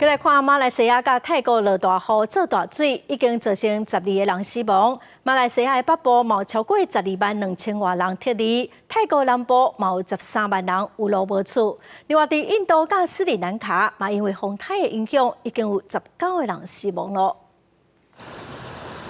再来看马来西亚甲泰国落大雨做大水，已经造成12个人死亡。马来西亚的北部有超过122000外人撤离，泰国南部有13万人有路无厝。另外，伫印度甲斯里兰卡嘛，因为风台的影响，已经有19个人死亡了。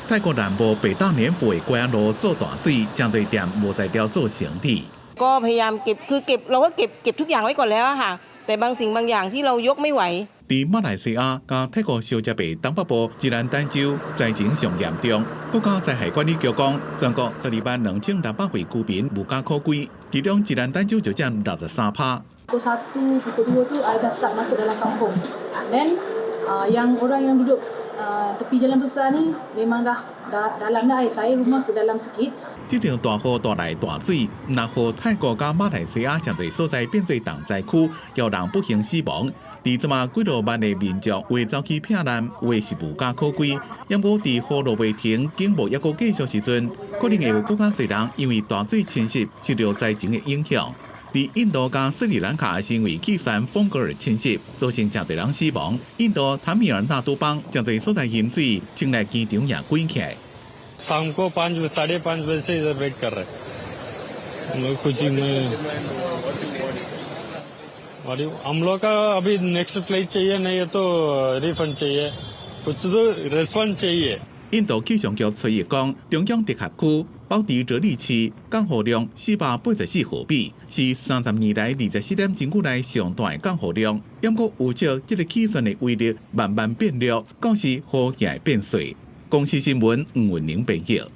泰国南部北到年部的街路做大水，將多店無在了做成地。 ก็พยายามเก็บคือเก็บเราก็เก็บทุกอย่างไว้ก่อนแล้วอะค่ะแต่บางสิ่งบางอย่างที่เรายกไม่ไหว 伫馬來西亞甲泰國小接備東北部吉蘭丹州災情上嚴重，國家災害管理局講，全國122600位居民無家可歸，其中吉蘭丹州就佔63%。 Pukul 1, pukul 2 tu air dah start masuk dalam kampung. Dan yang orang yang duduk tepi jalan besar ni memang dah dalam dah air. Saya rumah ke dalam sikit. 這場大雨帶來大水，若予泰國甲馬來西亞真濟所在變做重災區，有人不幸死亡。伫即馬幾落萬的民眾為走去避難，為是無家可歸。因過伫雨落未停，警報抑閣繼續時陣，可能會有更加濟人因為大水侵襲受到災情的影響。伫印度甲斯里蘭卡是因為氣旋風格爾侵襲，造成真濟人死亡。印度塔米爾納都邦真濟所在淹水，清萊機場也關起來。 शाम को 5-5:30 बजे से इधर वेट कर रहे हैं हम लोग कोची में और हम लोग का अभी नेक्स्ट फ्लाइट चाहिए नहीं है तो रिफंड चाहिए कुछ तो रेस्पॉन्स चाहिए 印度氣象局隨意講，中央直轄區保持熱力區降雨量484毫米，是30年來24點真久來上大的降雨量。不過有照這個氣旋的威力慢慢變弱，到時雨也會變細。公司新聞吳文寧報道。